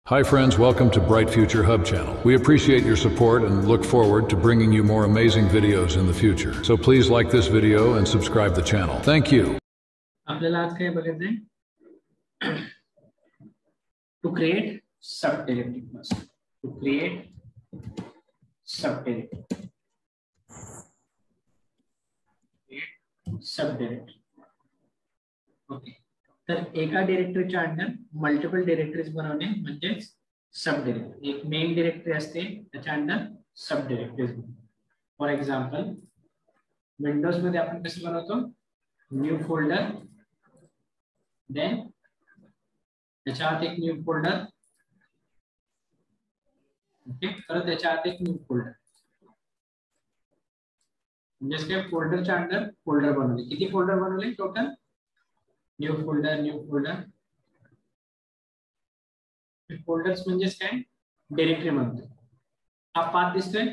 Hi friends, welcome to Bright Future Hub channel. We appreciate your support and look forward to bringing you more amazing videos in the future. So please like this video and subscribe the channel. Thank you. आपल्याला आज काय बघायचंय? To create subdirectory. To create subdirectory. Subdirectory. Okay. तर एका डिरेक्टरीच्या under multiple directories बनवणे म्हणजे sub directory. एक main directory असते त्याच्या under sub directories. For example Windows मध्ये आपण कसं बनवतो? न्यू फोल्डर, देन त्याच्या आत एक न्यू फोल्डर, ओके, परत त्याच्या आत एक न्यू फोल्डर. म्हणजे काय फोल्डरच्या अंडर फोल्डर बनवले. किती फोल्डर बनवले total? New folder, new folder. Folders म्हणजे काय? डायरेक्टरी म्हणतो. हा पाथ दिसतोय?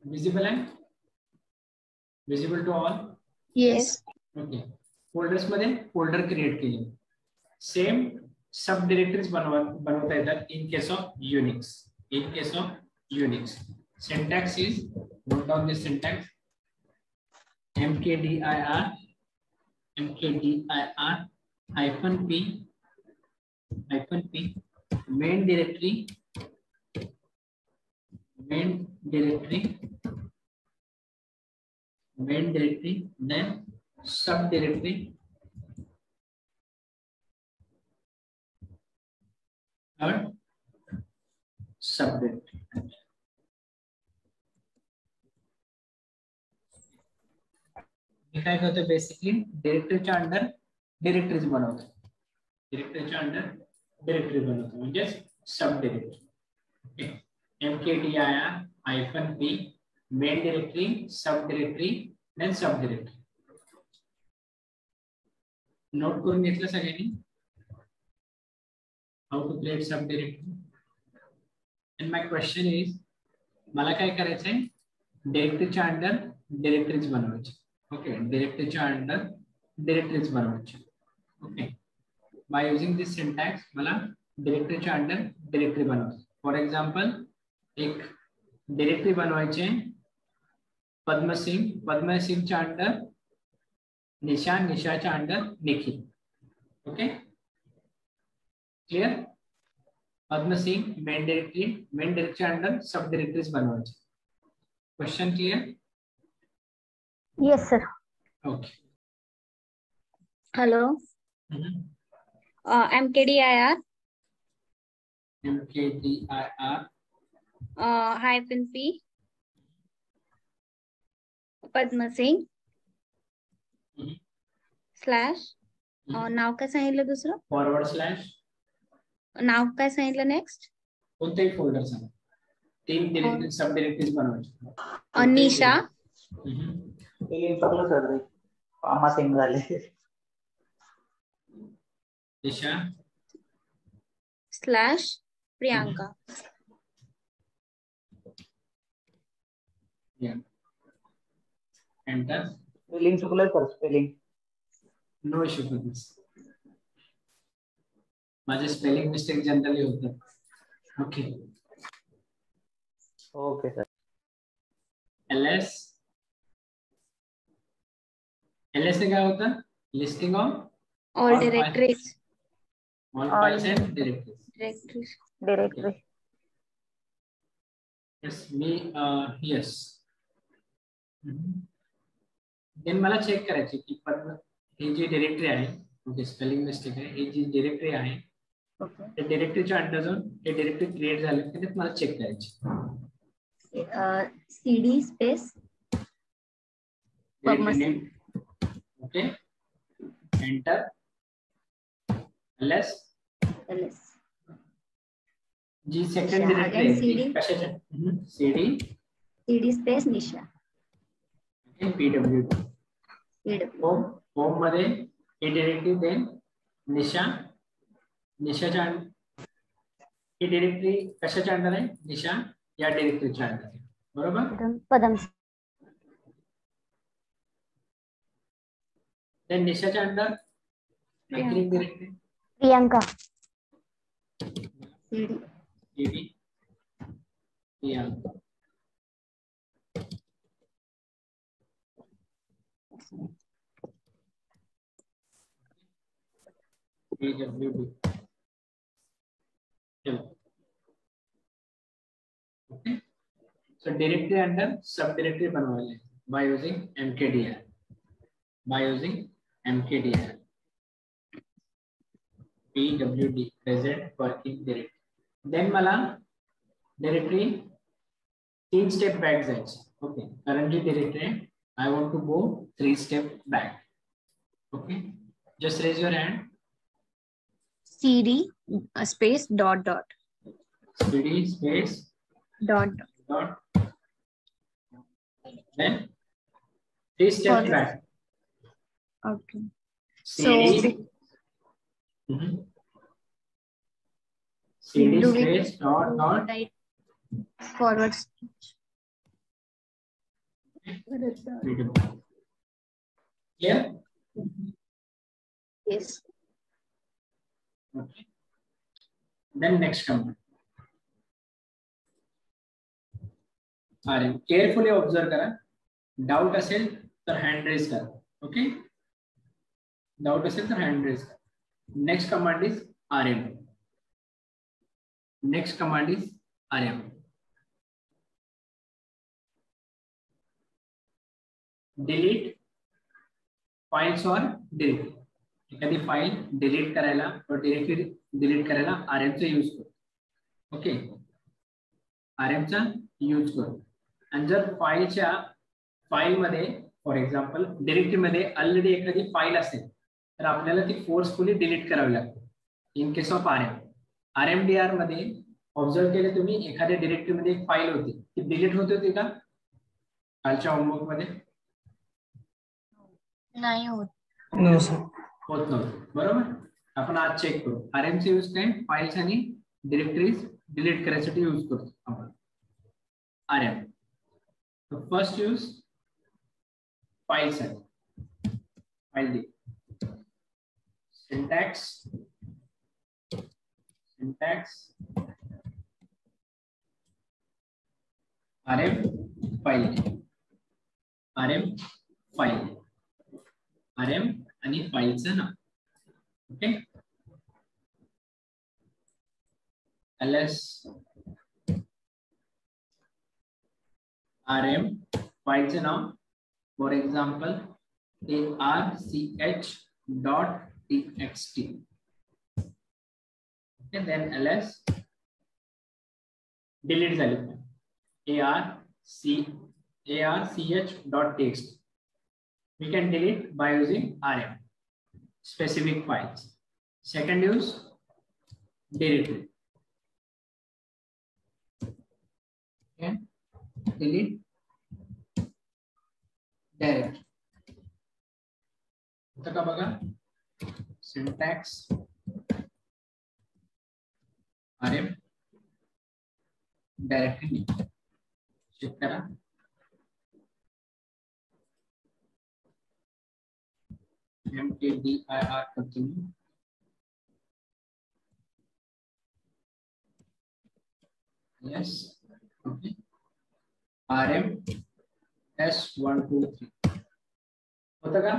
विजिबल आहे? Visible to all? Yes. Okay. Folders मध्ये फोल्डर क्रिएट केले. सेम सब डायरेक्टरीज बनवता येतात in case of Unix. In case of Unix syntax is, note down this syntax, mkdir hyphen p main directory then subdirectory or subdirectory. काय करतो? Basically डिरेक्टरीच्या under directories बनवतो. डिरेक्टरीच्या under directory बनवतो म्हणजे sub directory. mkdir hyphen p main directory, sub directory, then sub directory. Note करून घेतलं सगळ्यांनी? How to create sub directory. And my question is, मला काय करायचंय? डिरेक्टरीच्या अंडर डिरेक्टरीज बनवायची. ओके, डिरेक्टरीच्या अंडर डिरेक्टरीज बनवायची. Okay, by using this syntax मला डिरेक्टरीच्या अंडर डिरेक्टरी बनवायची. फॉर एक्झाम्पल एक डिरेक्टरी बनवायची आहे पद्मसिंगच्या अंडर निशा, निशाच्या under Nikhil. Okay, clear? Padmasingh main डिरेक्टरीच्या अंडर सब डिरेक्टरीज बनवायची. Question clear? Yes, sir. Okay. Hello. MKDIR. Hyphen P. Padma Singh. Slash. नाव काय सांगितलं दुसरं? Forward slash. नाव काय सांगितलं नेक्स्ट? कोणतेही फोल्डर सांगा. 3 डिरेक्टरी सब डिरेक्टरीज बनवायची. Nisha. Nisha slash Priyanka. Enter. Spelling चुकलं sir, spelling. No issue with this. माझे स्पेलिंग मिस्टेक जनरली होतात. ओके. Okay sir. LS से क्या होता है? Listing of all directories. All files and directories. Directory. Yes मी यस. देन मला चेक करायची की ही जी डायरेक्टरी आहे, ओके, स्पेलिंग मिस्टेक आहे, ही जी डायरेक्टरी आहे त्या डायरेक्टरीच्या अंडर जाऊन हे डायरेक्टरी क्रिएट झाले की ते मला चेक करायची. CD space okay, enter. LS जी सेकंड डायरेक्टरी कशाच्या? CD space Nisha. PWD. Home मध्ये ही डायरेक्टरी, देन निशाच्या ही डायरेक्टरी कशाच्या अंडर आहे? निशा या डायरेक्टरीच्या अंडर आहे. बरोबर? पदम. देन निशाच्या under Priyanka. CD pwd. Okay, so directory under subdirectory बनवायला by using mkdir, pwd present working directory. Then मला directory 3 step back जायचं. Okay, currently directory I want to go 3 step back. Okay, just raise your hand. cd space dot dot cd space dot dot then 3 steps For- back. okay. cd cd Do we- space dot dot Right. Forward clear. yes. Okay, then next command. अरे carefully observe करा. Doubt असेल तर hand raise करा. Okay, doubt असेल तर hand raise करा. Next command is rm. Next command is rm. Delete files और directory. एखादी फाईल डिलीट करायला किंवा डिरेक्टरी डिलीट करायला rm चा यूज करू. ओके, rm चा यूज करू. आणि जर फाईल मध्ये फॉर एक्झाम्पल डिरेक्टरी मध्ये ऑलरेडी एखादी फाईल असेल तर आपल्याला ती फोर्सफुली डिलीट करावी लागते. इन केस ऑफ rmdir मध्ये ऑब्झर्व केले तुम्ही, एखाद्या डिरेक्टरी मध्ये एक फाईल होती ती डिलीट होत होती का कालच्या होमवर्क मध्ये? नाही होत. होत नव्हतं, बरोबर. आपण आज चेक करू. rm चे यूज काय? फाईल्स आणि डिरेक्टरीज डिलीट करायसाठी यूज करतो आपण rm. फर्स्ट यूज फाइल्स है, file the syntax rm file, rm आणि फाईलचं नाव. ओके, ls rm फाईलचं नाव for example arch.txt. okay, then ls delete झाली arch.txt. we can delete by using rm specific files. Second use directory. Okay, delete direct होतं का बघा. Syntax rm directly check करा. mkdir continue. yes, okay, rm S123 होता का?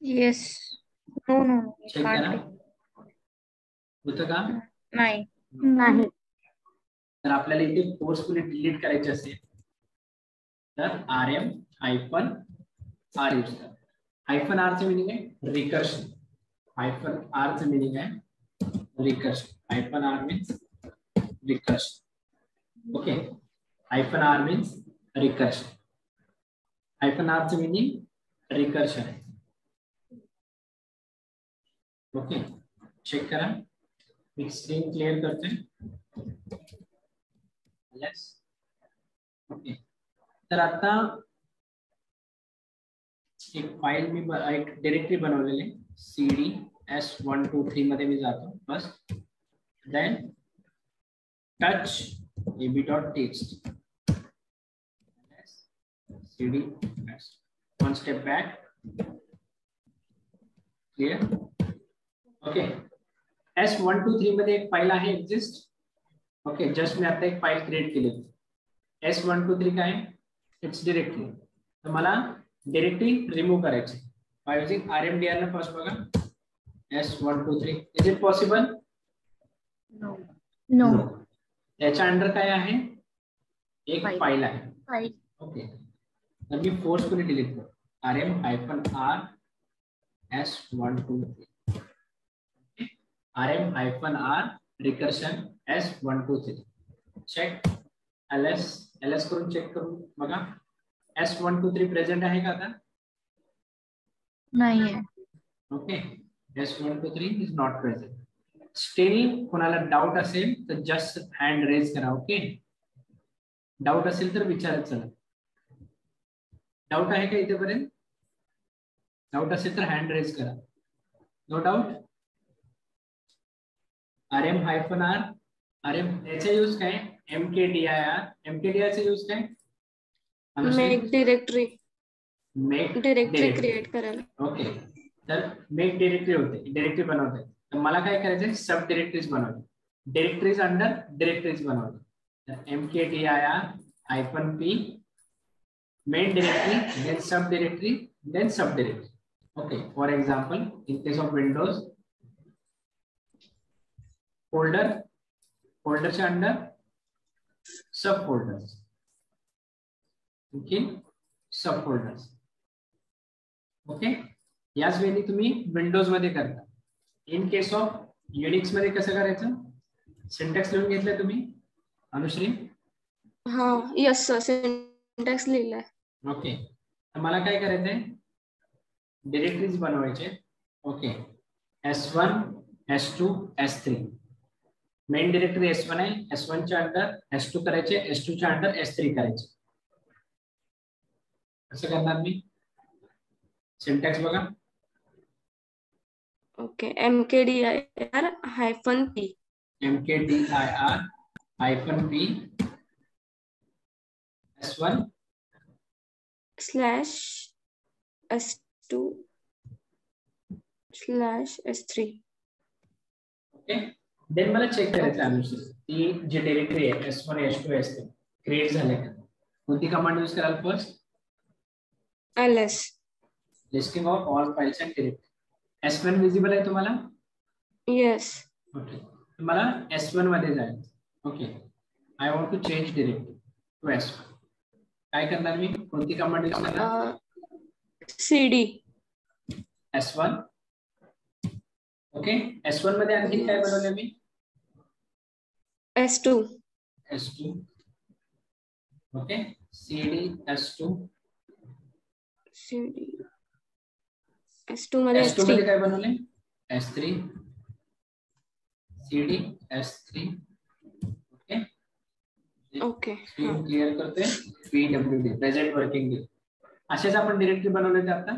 Yes. No. Check करा. होतं का? नाही. नाही. तर आपल्याला इथे फोर्सफुली डिलीट करायचे असेल तर rm -r यूज करा. -r चं मीनिंग आहे रिकर्शन. -r चं मीनिंग आहे recursion. -r means recursion. Okay, -r means recursion. -r चं मीनिंग रिकर्शन आहे. ओके, चेक करा. मी स्क्रीन क्लिअर करते. Yes, okay. तर आता एक फाईल मी एक डिरेक्टरी बनवलेली आहे. cd s123 मध्ये मी जातो first, then touch ab.txt. cd next. One step back. Clear? Okay. S123 मध्ये एक फाईल आहे exist. ओके, जस्ट मी आता एक फाईल क्रिएट केली. S123 काय? It's directory. तर मला डिरेक्टरी रिमूव्ह करायची. बाय युजिंग RMDR ना फर्स्ट बघा S123 is it possible? No त्याच्या अंडर काय आहे? एक फाईल आहे. फाईल ओके तर मी फोर्सफुली डिलीट करतो RM-R S123 RM-R recursion S123 check ls करून चेक करून बघा S123 प्रेझेंट आहे का आता? नाही आहे. Okay S123 is not present. Still कोणाला डाऊट असेल तर जस्ट हँड रेज करा. ओके डाऊट असेल तर विचारत चला. डाऊट आहे का इथेपर्यंत? डाऊट असेल तर हँड रेज करा. No doubt. RM-R याचा यूज काय? MKDIR चा यूज काय? Make directory make directory create करायला. ओके तर मेक डिरेक्टरी होते, डिरेक्टरी बनवते. तर मला काय करायचंय? सब डिरेक्टरीज बनवते. डिरेक्टरीज अंडर डिरेक्टरीज बनवते. तर MKDIR-P main directory, then subdirectory, then subdirectory. Okay, for example, in case of Windows, folder च्या under subfolders. Okay, subfolders. Okay याच वेळी तुम्ही विंडोज मध्ये करता. इन केस ऑफ युनिक्स मध्ये कसं करायचं? सिंटॅक्स लिहून घेतलंय तुम्ही अनुश्री? हा यस सर सिंटॅक्स लिहिलाय. ओके तर मला काय करायचंय? डिरेक्टरीज बनवायचे. Okay S1 S2 S3 main directory S1 आहे. S1 च्या अंडर S2 करायचे, S2 च्या अंडर S3 करायचे. कसं करणार मी? सिंटॅक्स बघा. Okay MKDIR-P MKDIR-P S1 /S2 /S3. Okay then मला चेक करायचं अनुसार ती जी डिरेक्टरी आहे S1 S2 S3 क्रिएट झाले का? कोणती कमांड यूज कराल first? ls listing of all files and directory. S1 visible आहे तुम्हाला? येस. ओके मला S1 मध्ये जायचं. Okay I want to change directory to S1. काय करणार मी? कोणती कमांड यूज करणार? cd S1. ओके S1 मध्ये आणखी काय बनवलं मी? S2 ओके cd S2 मध्ये S2 S3 मध्ये काय बनवले? S3 cd S3. Okay okay screen clear करते. pwd प्रेझेंट वर्किंग डे असेच आपण डिरेक्टरी बनवले ते आता.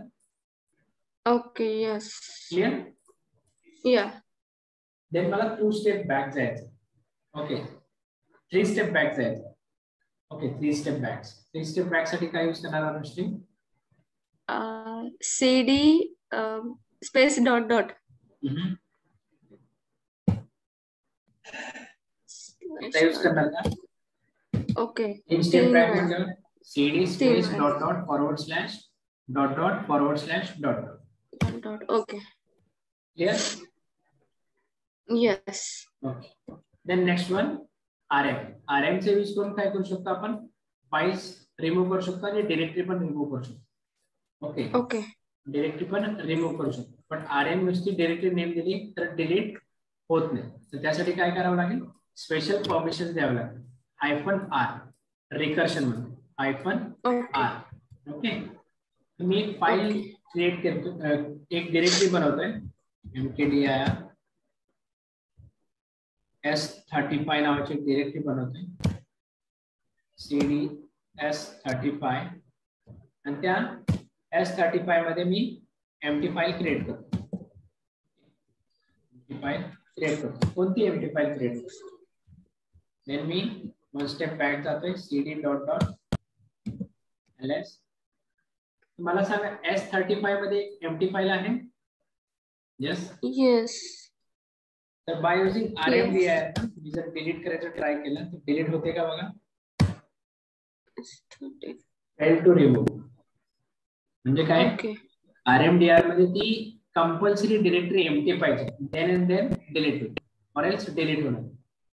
Okay yes clear? या देन मला 2 स्टेप बॅक जायचं. ओके 3 स्टेप बॅक जायचं. ओके 3 स्टेप बॅक साठी काय यूज करणार Anushree? cd space dot dot use करणार का? ओके 3 स्टेप बॅक म्हणजे cd space dot dot forward slash dot dot forward slash dot dot. Dot. Okay clear? Yes. Okay then next one RM चे यूज करून काय करू शकतो आपण? फाइल्स रिमूव्ह करू शकतो आणि डिरेक्टरी पण रिमूव्ह करू शकतो. ओके ओके डिरेक्टरी पण रिमूव्ह करू शकतो. पण RM नुसती डिरेक्टरी नेम दिली तर डिलीट होत नाही. तर त्यासाठी काय करावं लागेल? स्पेशल परमिशन द्यावं लागेल. -R रिकर्शन मध्ये -R. ओके मी एक फाईल क्रिएट करतो, एक डिरेक्टरी बनवतोय MKDIR S35 नावाची डिरेक्टरी बनवतोय cd S35 आणि त्या S35 मध्ये मी एम्प्टी फाईल क्रिएट करतो. कोणती एम्प्टी फाईल क्रिएट करतो? देन मी 1 स्टेप बॅक जातोय cd डॉट डॉट ls. मला सांगा S35 मध्ये एम्प्टी फाईल आहे? Yes yes. तर बाय युजिंग RMDIR तुम्ही जर डिलीट करायचं ट्राय केलं तर डिलीट होते का बघा? फेल टू रिमूव्ह म्हणजे काय? RMDR मध्ये ती कंपल्सरी डिरेक्टरी एम्प्टी पाहिजे, देन अँड देन डिलीट होईल और एल्स डिलीट होणार.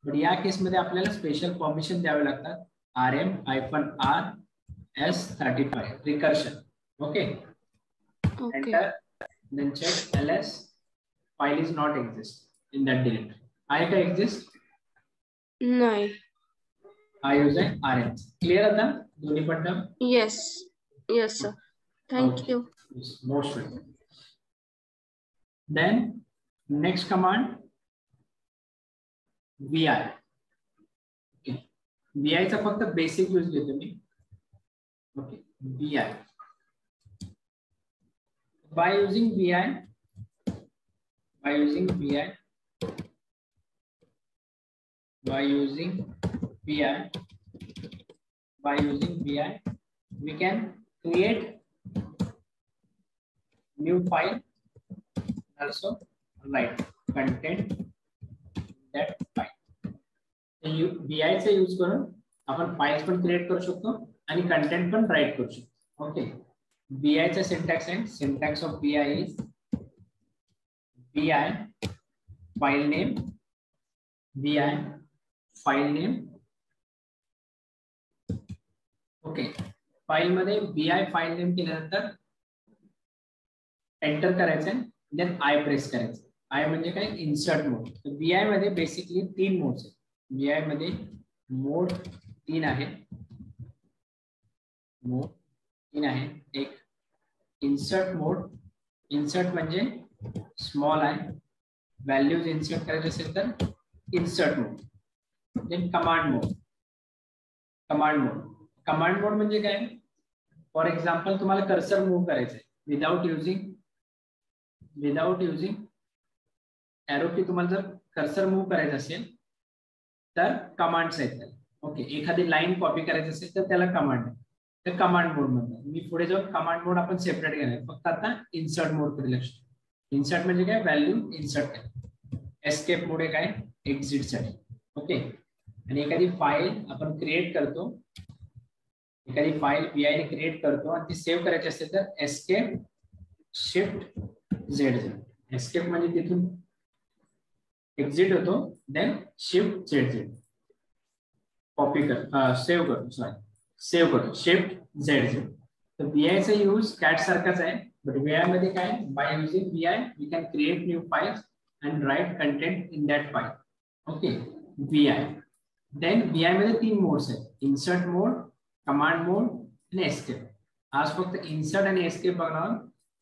पण या केस मध्ये आपल्याला स्पेशल परमिशन द्यावे लागतात, RM-R-S35 recursion. Okay, enter, then check ls file is not exist in that directory. आहे का exist? नाही. हा यूज आहे RM. क्लियर आता दोन्ही पण term? Yes. Yes, sir. Thank you. Yes, most welcome. Then next command vi. Okay. vi चा फक्त बेसिक यूज घेतो मी. Okay, vi. By using vi, we can create new file, also write content that file. vi चा use करून आपण files पण create करू शकतो आणि कंटेंट पण राइट करू शकतो. ओके, vi चा सिंटॅक्स आहे, syntax of vi is vi file name, okay. File मध्ये vi फाइल नेम केल्यानंतर एंटर करायचं, देन आय प्रेस करायचं. आय म्हणजे काय, इन्सर्ट मोड. तर vi मध्ये बेसिकली 3 मोड्स आहेत. vi मध्ये मोड 3 आहे, एक इन्सर्ट मोड. इन्सर्ट म्हणजे स्मॉल आहे, व्हॅल्यूज इन्सर्ट करायचे असेल तर insert mode. Then command mode. Command mode म्हणजे काय, फॉर एक्झाम्पल तुम्हाला कर्सर मूव्ह करायचं आहे विदाउट युझिंग एरो की. तुम्हाला जर कर्सर मूव्ह करायचं असेल तर कमांड्स आहेत त्याला. ओके, एखादी लाईन कॉपी करायची असेल तर त्याला कमांड आहे, तर कमांड मोड म्हणतात. मी पुढे जाऊन कमांड मोड आपण सेपरेट घेणार, फक्त आता इन्सर्ट मोड कडे लक्ष. इन्सर्ट म्हणजे काय, व्हॅल्यू इन्सर्ट करा. एस्केप मोड आहे काय, एक्झिट साठी. ओके, आणि एखादी फाईल आपण क्रिएट करतो, एखादी फाईल vi ने क्रिएट करतो आणि ती सेव्ह करायची असेल तर एस्केप शिफ्ट ZZ. एस्केप म्हणजे तिथून एक्झिट होतो, देन शिफ्ट ZZ कॉपी कर, सेव्ह करतो शिफ्ट ZZ. तर vi चा यूज कॅट सारखाच आहे, बट vi मध्ये काय, by using vi we can create new files and write content in that file. Okay, vi. Then vi मध्ये 3 मोड्स आहेत, इन्सर्ट मोड, कमांड मोड आणि एस्केप. आज फक्त इन्सर्ट आणि एस्केप बघणार.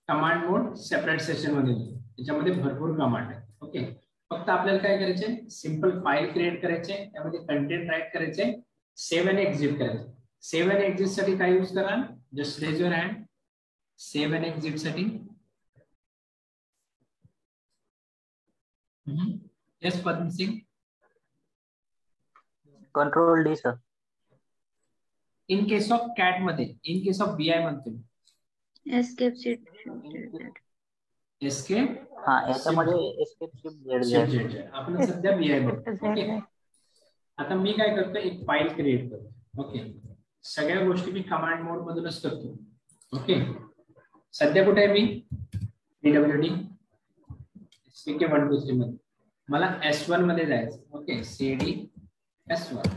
कमांड मोड सेपरेट सेशन मध्ये, त्याच्यामध्ये भरपूर कमांड आहेत. ओके, फक्त आपल्याला काय करायचे, सिंपल फाइल क्रिएट करायचे, त्यामध्ये कंटेंट राइट करायचे, सेव्ह आणि एक्झिट करायचे. सेव्ह आणि एक्झिट साठी काय यूज करा, just raise your hand. Save आणि एक्झिट साठी yes Padma Singh. Control D sir. In case of cat मध्ये, इन केस ऑफ vi म्हणतो एस्केप सीट. एस्केप, हा याच्यामध्ये एस्केप शिफ्ट ZZ आपण सध्या vi म्हणतो. ओके, आता मी काय करतो, एक फाइल क्रिएट करतो. ओके, सगळ्या गोष्टी मी कमांड मोड मधूनच करतो. ओके, सध्या कुठे आहे मी, pwd SVK123 मध्ये. मला S1 मध्ये जायचं. Okay, cd S1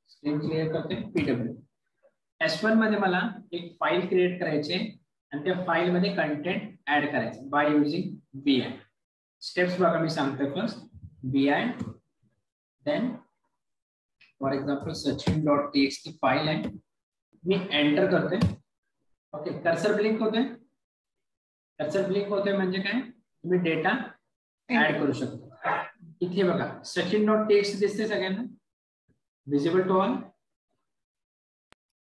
screen clear करते. pw S1 मध्ये मला एक फाइल क्रिएट करायचे आणि त्या फाइल मध्ये कंटेंट ऍड करायचं बाय युजिंग vi. स्टेप्स बघा मी सांगतोय. First vi, then for example sachin.txt file आहे, मी एंटर करतोय. ओके, कर्सर ब्लिंक होतोय म्हणजे काय, तुम्ही डेटा ऍड करू शकता. इथे बघा sachin.txt दिसते सगळ्यांना, visible to all.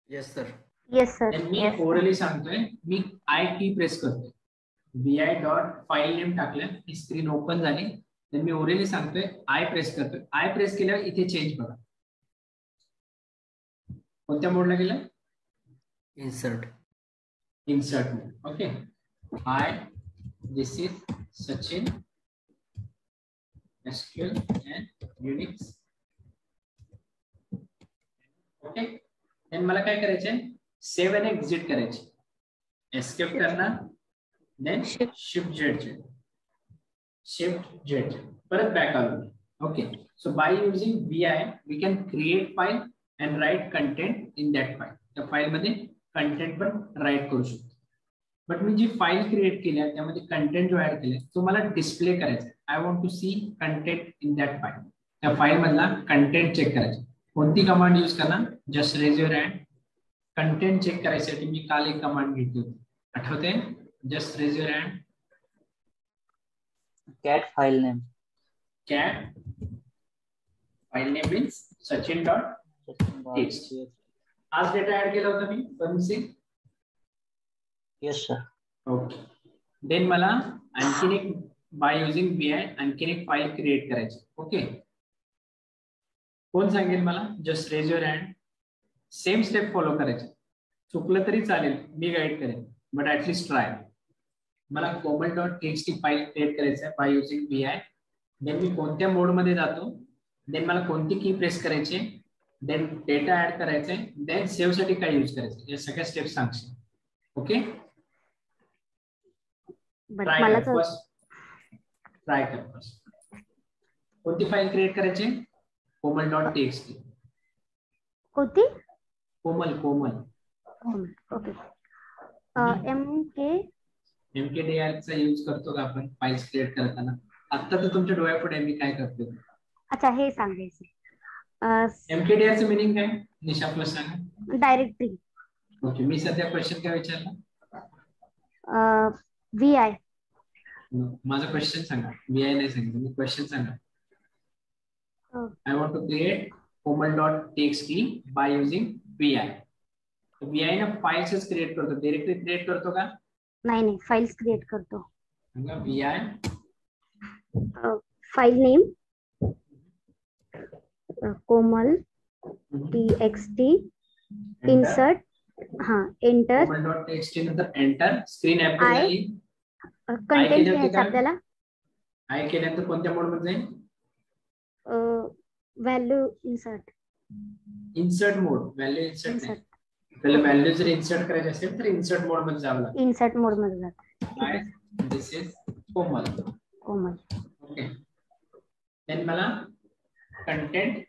Yes sir. मी ओरली सांगतोय, मी आय की प्रेस करतोय, vi डॉट फाइल नेम टाकलं, ही स्क्रीन ओपन झाली. मी ओरली सांगतोय, आय प्रेस करतोय. आय प्रेस केल्यावर इथे चेंज बघा, कोणत्या मोडला गेलं, insert mode. Okay, hi this is Sachin SQL and Unix. Okay, then मला काय करायचंय, सेव्ह आणि एक्झिट करायचे. एस्केप करणार, then shift Z, shift Z, परत बॅक आलो. Okay, so by using VI we can create file and write content in that file. त्या file मध्ये कंटेंट पण राईट करू शकतो. बट मी जी फाईल क्रिएट केली आहे त्यामध्ये कंटेंट जो ऍड केलाय तो मला डिस्प्ले करायचा. I want to see content in that file. त्या फाईल मधला कंटेंट चेक करायचं. कोणती कमांड यूज करणार? Just raise your hand. Content check करायसाठी मी काल एक कमांड घेतली होती, आठवते? Just raise your hand. cat file name. Cat file name means sachin.txt. आज डेटा ऍड केला होता मी परमिसिंग. Yes sir. ओके, देन मला आणखीन एक बाय युजिंग VI आणखीन एक फाईल क्रिएट करायची. ओके, कोण सांगेल मला? Just raise your hand. Same step follow करायचे. चुकलं तरी चालेल, मी गाईड करेन, बट ऍटलीस्ट ट्राय. मला komal.txt फाईल क्रिएट करायचं आहे बाय युजिंग VI. देन मी कोणत्या मोड मध्ये जातो, देन मला कोणती की प्रेस करायची, देन डेटा ऍड करायचा आहे, देन सेव्ह साठी काय यूज करायचं, या सगळ्या स्टेप्स सांगशील. ओके, ट्राय कर फर्स्ट. कोणती फाईल क्रिएट करायची? komal.txt. कोणती? कोमल. ओके. MKDR चा यूज करतो का आपण फाइल्स क्रिएट करताना? आता तर तुमच्या डोळ्यापुढे मी काय करतो. अच्छा, हे सांगायचं. MKDR चं मीनिंग काय निशा प्लस सांगा. डायरेक्टरी. ओके, मी सध्या क्वेश्चन काय विचारला? VI. माझा क्वेश्चन सांगा. VI नाही सांगितलं, मी क्वेश्चन सांगा. I want to create komal.txt by using VI. VI ना फाइल्स क्रिएट करतो, डायरेक्टरी क्रिएट करतो का? नाही, फाइल्स क्रिएट करतो. VI file name komal.txt, insert, enter. komal.txt नंतर एंटर. स्क्रीन ऍपल झाली. कंटेंट घ्यायचं आपल्याला. आय केल्यानंतर कोणत्या मोड मध्ये जाईल? Value insert. Insert mode. Value insert नाही. आपल्याला व्हॅल्यू जर इन्सर्ट करायची असेल तर इन्सर्ट मोड मध्ये जावं लागेल. इन्सर्ट मोड मध्ये जात. This is Komal. Okay, then मला कंटेंट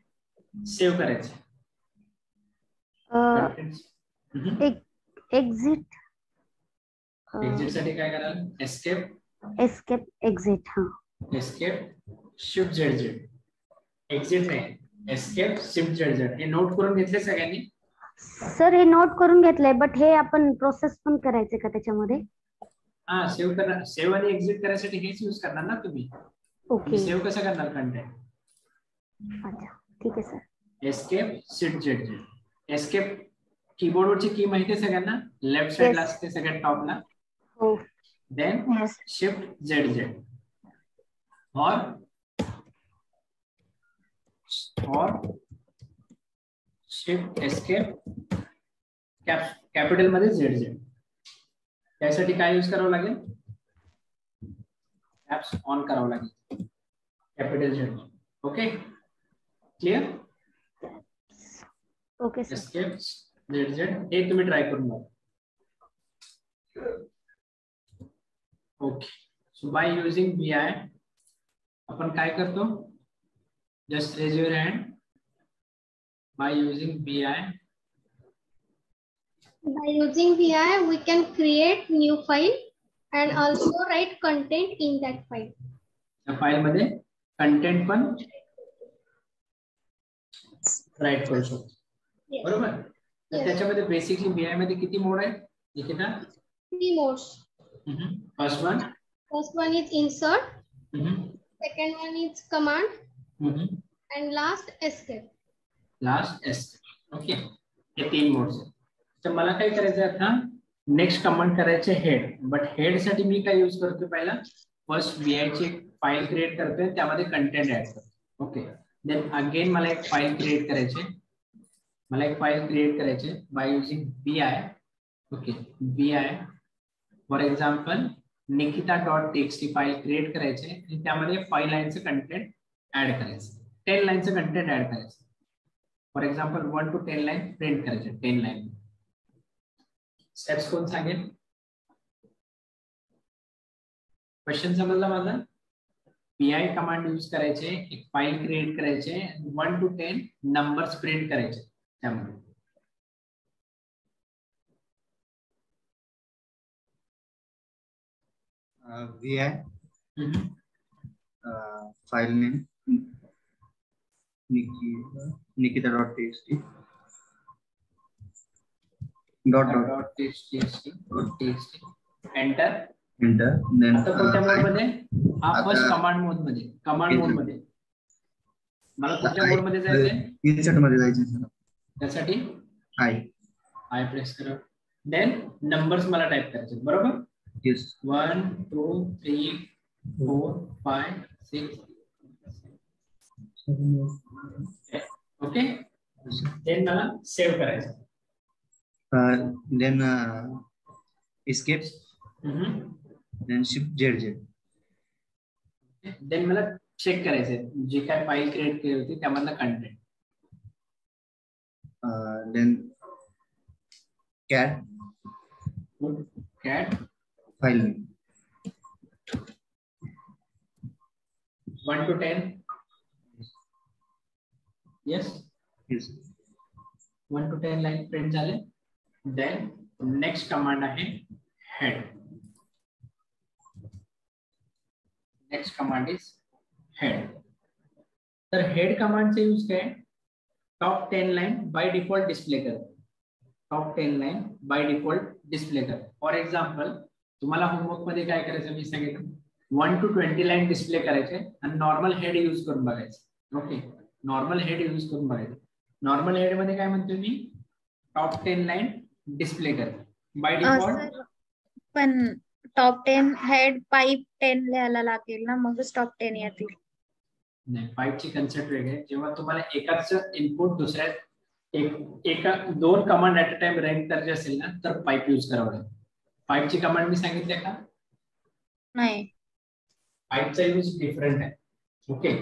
सेव्ह करायचं. एक्झिट. एक्झिट साठी काय कराल? Escape exit. Escape shift Z. Exit नाही, एस्केप शिफ्ट झेड. हे नोट करून घेतले सगळ्यांनी? सर, हे नोट करून घेतलंय, बट हे आपण प्रोसेस पण करायचे का त्याच्यामध्ये? हा, सेव्ह करणार. सेव्ह आणि एक्झिट करायसाठी हेच यूज करणार ना तुम्ही. ओके, सेव्ह कसं करणार कंटेंट? अच्छा, ठीक आहे sir. Escape shift Z. Escape कीबोर्डवरची की माहिती आहे सगळ्यांना? लेफ्ट साइडला असते सगळ्यात टॉपला. हो. देन शिफ्ट झेड और शिफ्ट एस्केप कॅपिटल मध्ये झेड. त्यासाठी काय यूज करावं लागेल? कॅप्स ऑन करावं लागेल, capital Z. Okay, clear? Okay sir. Escape Z हे तुम्ही ट्राय करून बघा. Okay, so by using VI आपण काय करतो? Just raise your hand. By using VI By using VI, we can create new file and also write content in that file. त्या file मध्ये content पण राईट करू शकतो. Yes. बरोबर? तर त्याच्यामध्ये बेसिकली VI मध्ये किती मोड आहेत Nikita? 3 modes. First one is insert. Second one is command. And last escape. Okay, हे 3 मोड्स आहेत. तर मला काय करायचं आता? नेक्स्ट कमांड करायचे हेड. बट हेड साठी मी काय यूज करतो? पहिला फर्स्ट VI ची एक फाईल क्रिएट करतोय, त्यामध्ये कंटेंट ऍड करतो. ओके, देन अगेन मला एक फाईल क्रिएट करायचे. Bye using VI. Okay, VI for example nikita.txt file create करायचे आणि त्यामध्ये 5 लाईनचं कंटेंट ऍड करायचं, 10 लाईनचं कंटेंट ऍड करायचं. For example 1 to 10 line print करायचे. 10 लाईन स्टेप्स कोण सांगेल? क्वेश्चन समजला माझा? पीआय कमांड यूज करायचे, एक फाईल क्रिएट करायचे, 1 to 10 नंबर्स प्रिंट करायचे त्यामध्ये. VI file name nikita.txt .txt enter. then आता कोणत्या मोड मध्ये? हा फर्स्ट कमांड मोड मध्ये. मला कुठल्या मोड मध्ये जायचंय? इन्सर्ट मध्ये जायचंय सर. त्यासाठी आय प्रेस करा. देन नंबर्स मला टाइप करायचे, बरोबर? येस. 1 2 3 4 5 6 ओके. देन मला सेव्ह करायचं. then escape then shift ZZ. Then मला चेक करायचंय जे काय फाईल क्रिएट केली होती त्यामधलं content. then cat file name 1 to 10. yes 1 to 10 line print झाले. देन नेक्स्ट कमांड आहे head. Next command is head. तर हेड कमांडचा यूज काय? Top 10 line by default display कर. Top 10 line by default display कर. फॉर एक्झाम्पल तुम्हाला homework मध्ये काय करायचं मी सांगितलं, 1 to 20 लाइन डिस्प्ले करायचे आणि नॉर्मल हेड यूज करून बघायचं. ओके, नॉर्मल हेड यूज करून बघायचं. नॉर्मल हेड मध्ये काय म्हणतो मी? टॉप 10 लाइन डिस्प्ले कर बाय डिफॉल्ट. पण टॉप 10 हेड पाईप 10 लिहायला लागेल ना, मगच टॉप 10 येतील. नाही, पाईपची कन्सेप्ट वेगळी आहे. जेव्हा तुम्हाला एकाच इनपुट दुसऱ्या एका 2 command at a time run करायचे असेल ना तर पाईप यूज करावं लागेल. पाईपची कमांड मी सांगितले का? नाही, पाईपचा यूज डिफरंट आहे. ओके,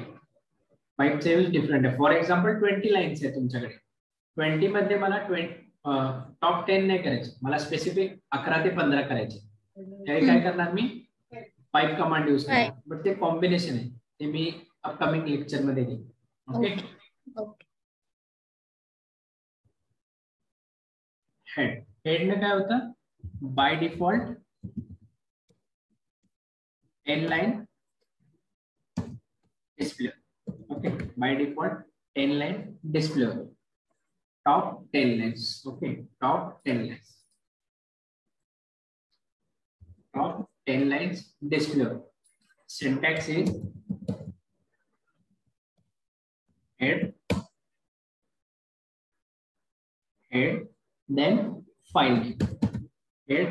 पाईपचा यूज डिफरंट आहे. फॉर एक्झाम्पल 20 लाईन्स आहे तुमच्याकडे. 20 मध्ये मला टॉप 10 नाही करायचं, मला स्पेसिफिक 11 ते 15 करायचे. त्यावेळी काय करणार मी? पाईप कमांड यूज करणार. बट ते कॉम्बिनेशन आहे, ते मी अपकमिंग लेक्चर मध्ये घेईन. ओके. हेड में काय होता? By default 10 line display. Okay, by default 10 line display. Top 10 lines. Okay, top 10 lines. Top 10 lines display. Syntax is head then file name. head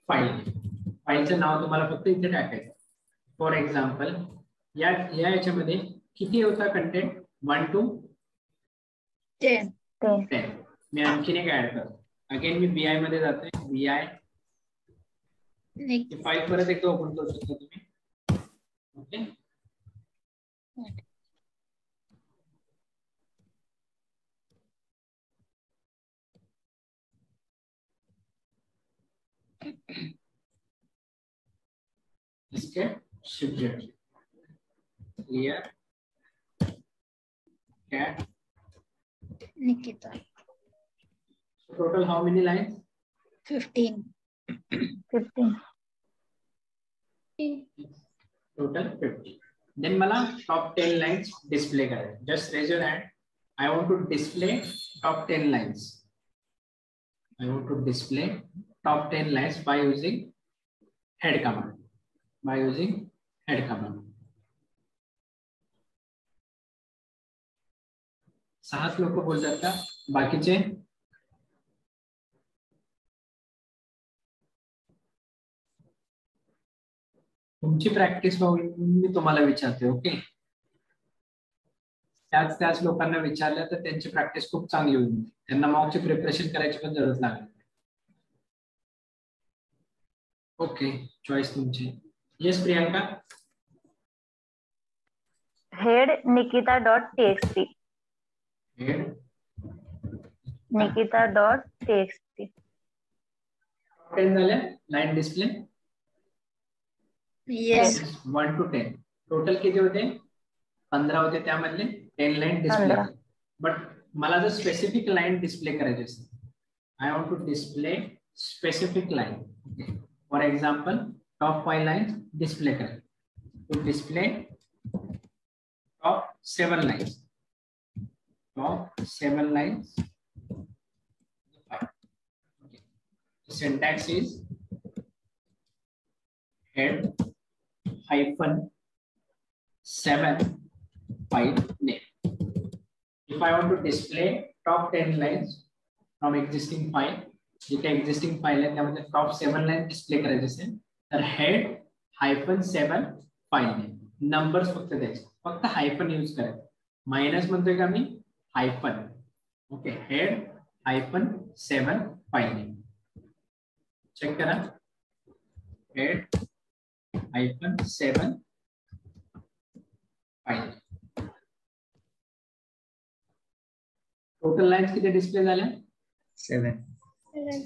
file name. फाईलचं नाव तुम्हाला फक्त इथे टाकायचं. फॉर एक्झाम्पल याच्यामध्ये किती होता कंटेंट? 1 to 10. मी आणखीन एक ऍड करतो. अगेन मी BI मध्ये जातोय. BI फाईल परत एकदा ओपन करू शकता तुम्ही. ओके, इसके shift clear cat Nikita. total how many lines? 15. Total 50. then मला top 10 lines display करायचे. just raise your hand. I want to display top 10 lines. I want to display top 10 lines by using head command. By using head command. 6 लोक बोलतात का? बाकीचे तुमची practice म्हणून मी तुम्हाला विचारते. ओके, त्याच लोकांना विचारलं तर त्यांची प्रॅक्टिस खूप चांगली होईल. त्यांना मॉकची प्रिपरेशन करायची पण जरूरत लागेल. ओके, चॉईस तुमची. Yes Priyanka. Head nikita.txt. Head nikita.txt. 10 झाल्या line display. Yes 1 to 10 total किती होते 15 होते त्यामधले 10 लाईन डिस्प्ले 15. बट मला जर स्पेसिफिक लाईन डिस्प्ले करायची असेल I want to display specific line for example top 5 lines display करायचे to display top 7 lines syntax is head hyphen 7 file name. If I want to display top 10 lines from existing file, जिथे existing file आहे त्यामध्ये top 7 lines display करायचे असेल तर head hyphen 7 file name. Numbers फक्त द्यायचे, फक्त hyphen यूज करायचं. मायनस म्हणतोय का मी hyphen. Okay, head hyphen 7 file name. चेक करा head hyphen 7 file. Total lines किती डिस्प्ले झाल्या 7.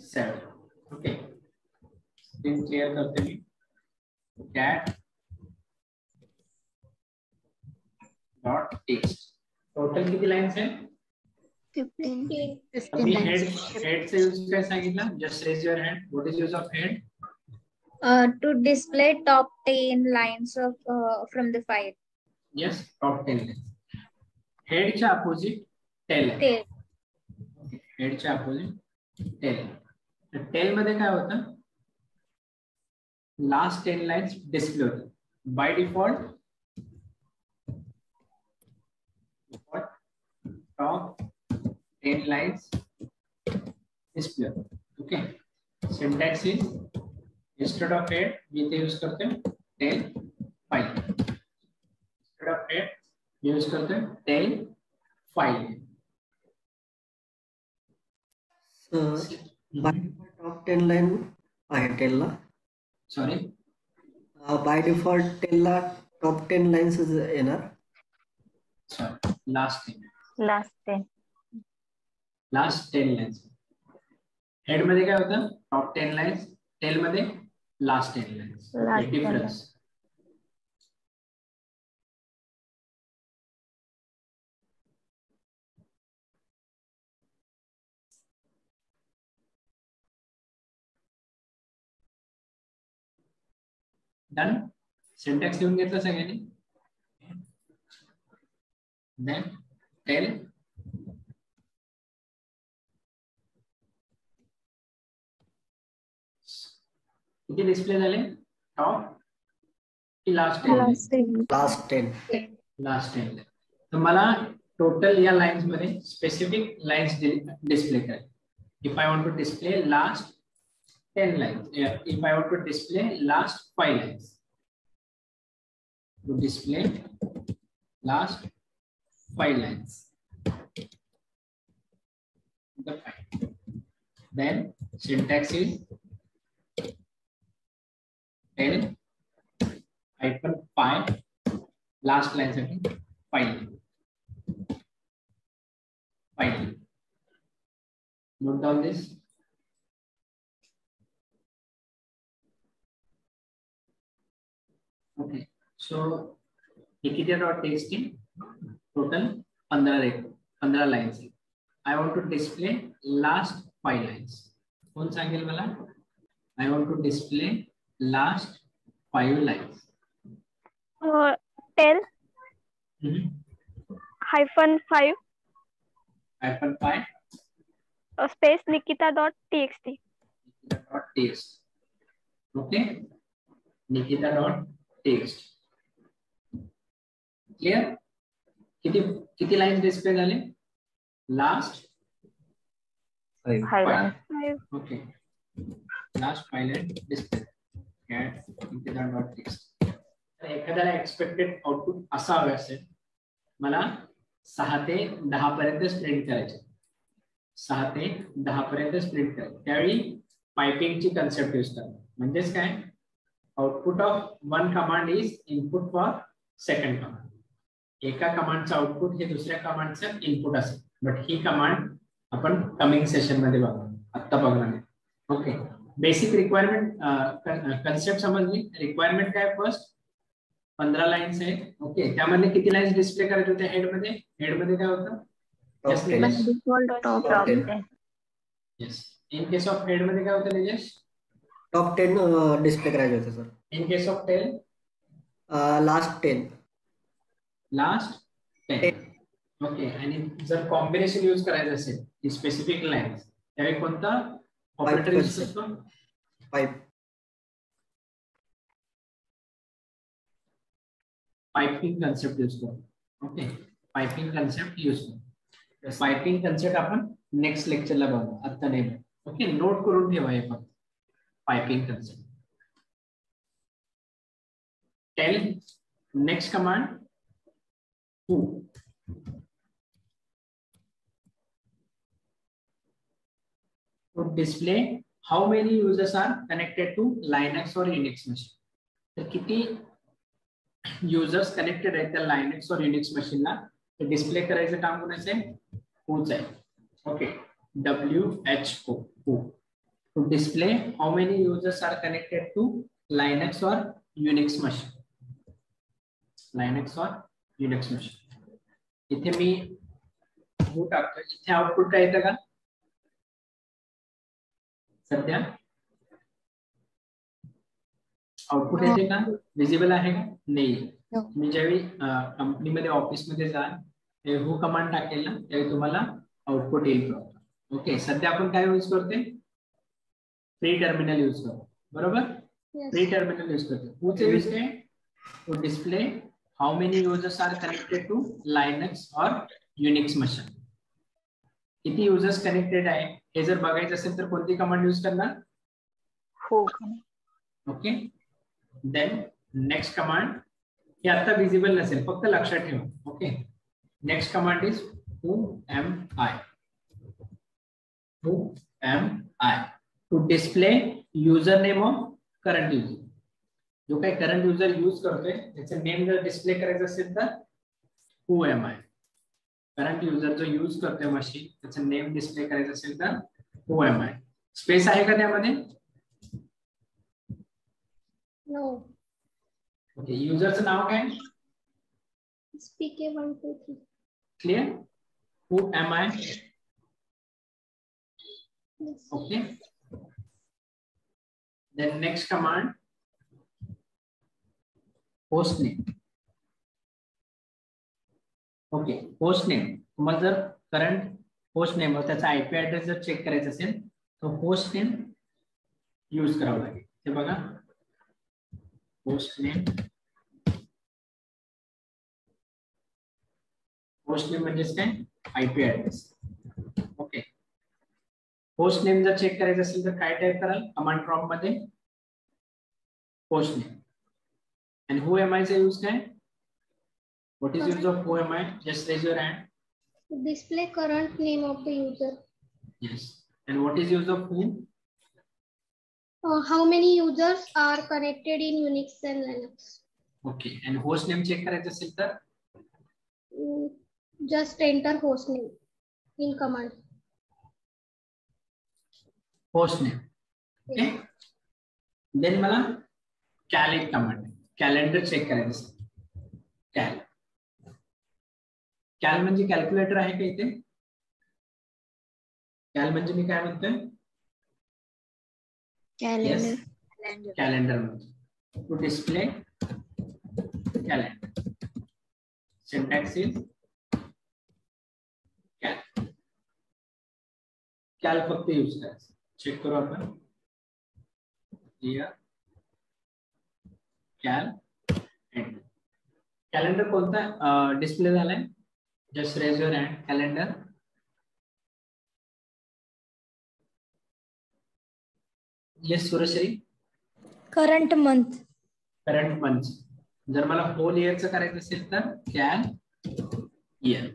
7. ओके, स्क्रीन क्लिअर करते मी. cat डॉट टेक्स्ट टोटल किती लाईन्स आहे 15 मी हेडचा यूज काय सांगितला just raise your hand what is use of head to display top 10 lines of from the file. Yes, top 10 lines. हेडच्या अपोजिट टेल आहे. हेडच्या अपोजिट टेल. तर टेल मध्ये काय होतं लास्ट 10 लाईन्स डिस्प्ले होतं by default top 10 lines display. Okay, syntax is instead of head we use करते हैं tail file. Instead of head use करते हैं tail file. By default top 10 line आहे tail ला. Sorry. By default tail ला top 10 lines येणार. Sorry. Last 10. Last 10 lines. Head मध्ये काय होतं टॉप 10 लाईन्स, टेल मध्ये last 10 lines. Difference done. Syntax लिहून घेतलं सगळ्यांनी. देन टेल किती डिस्प्ले झाले टॉप की लास्ट 10 लास्ट 10. तर मला टोटल या लाईन्स मध्ये स्पेसिफिक लाईन्स डिस्प्ले करायचे. If I want to display last 10 lines, if I want to display last 5 lines, to display last 5 lines then syntax is tail hyphen 5 last line साठी file. Note down this. Okay, so किती dot text total 15 lines. I want to display last 5 lines. कोण सांगेल मला I want to display last 5 lines. Tell hyphen 5 space nikita.txt. Okay, nikita.txt. Clear? किती lines display झाले last 5. Okay, last 5 line display. एखाद्याला expected output असा हवे असेल मला 6 ते 10 पर्यंत स्प्रिंट करायचे. 6 ते 10 पर्यंत स्प्रिंट करायचे. त्यावेळी पाइपिंगची कन्सेप्ट यूज करतात. म्हणजेच काय output of one command is input for second command. एका कमांडचं आउटपुट हे दुसऱ्या कमांडचं इनपुट असेल. बट ही कमांड आपण कमिंग सेशन मध्ये बघू, आत्ता बघणार. ओके, बेसिक रिक्वायरमेंट कन्सेप्ट समजली. रिक्वायरमेंट काय फर्स्ट 15 लाईन्स आहे. ओके, त्यामध्ये किती लाईन्स डिस्प्ले करायचे होते हेड मध्ये? हेड मध्ये काय होतं? Top 10. Yes. In case of head मध्ये काय होतं निलेश? टॉप 10 डिस्प्ले करायचे होते sir. In case of tail last 10. Last 10. Okay, आणि जर कॉम्बिनेशन यूज करायचं असेल स्पेसिफिक लाईन्स त्यावेळी कोणता ऑपरेटर यूज करतो? पाइपिंग कन्सेप्ट यूज करतो. ओके, पाइपिंग कन्सेप्ट यूज करतो. पाइपिंग कन्सेप्ट आपण नेक्स्ट लेक्चरला बघू, आता नाही बघू. ओके, नोट करून ठेवा हे फक्त piping concept. Tail next command who. To display how many users are connected to Linux or Unix machine. तर किती युजर्स कनेक्टेड आहेत त्या लायनक्स और युनिक्स मशीनला ते डिस्प्ले करायचं काम कोणाचं आहे? whoच आहे. Okay, WHO who. To display how many users are connected to Linux or Unix machine. Linux or Unix machine. इथे मी who टाकतो. इथे आउटपुट काय येतं का सध्या? आउटपुट येते का? विजिबल आहे का? नाही. तुम्ही ज्यावेळी कंपनीमध्ये ऑफिसमध्ये जाल who कमांड टाकेल ना त्यावेळी तुम्हाला आउटपुट येईल. ओके, सध्या आपण काय यूज करते? फ्री टर्मिनल यूज करतो, बरोबर? फ्री टर्मिनल यूज करतो. whoचे यूज काय? To display how many users are connected to Linux or Unix machine. किती युजर्स कनेक्टेड आहे हे जर बघायचं असेल तर कोणती कमांड यूज करणार? हो. ओके, देन नेक्स्ट कमांड हे आता विजिबल नसेल, फक्त लक्षात ठेवा. Okay, next command is who am I. Who am I to display username of current user. जो काही करंट युजर यूज करतोय त्याचं नेम जर डिस्प्ले करायचं असेल तर who am I. Current user जो यूज करतोय मशीन त्याचं नेम डिस्प्ले करायचं असेल तर who am I. स्पेस आहे का त्यामध्ये? नो. ओके, युजरचं नाव काय? SPK123. Clear? who am I. Yes. Okay, then next command host name. Okay, host name तुम्हाला जर करंट होस्ट नेम और त्याचा आयपी ऍड्रेस जर चेक करायचा असेल तर होस्ट नेम यूज करावं लागेल. ते बघा, होस्ट नेम. होस्ट नेम म्हणजेच काय? IP address. Okay, host name जर चेक करायचं असेल तर काय टाइप कराल कमांड प्रॉम्प्ट मध्ये? Host name. And who am I चा यूज काय? What is use of who am I? Just raise your hand. Display current name of the user. Yes. And what is use of who? How many users are connected in Unix and Linux? Okay. And host name check करायचं असेल तर? Just enter host name in command. Host name. Okay. Then मला cal एक command calendar check करायचं असेल. कॅल. कॅल म्हणजे calculator आहे का इथे? कॅल म्हणजे मी काय म्हणतोय? कॅलेंडर म्हणजे to display calendar. Syntax is cal. Cal फक्त यूज करायचं. चेक करू आपण. कॅलेंडर कोणता डिस्प्ले झालाय? Just raise your hand. Calendar. Yes Surshree. Current month. Current month. जर मला होल इयरचं करायचं असेल तर कॅल इयर.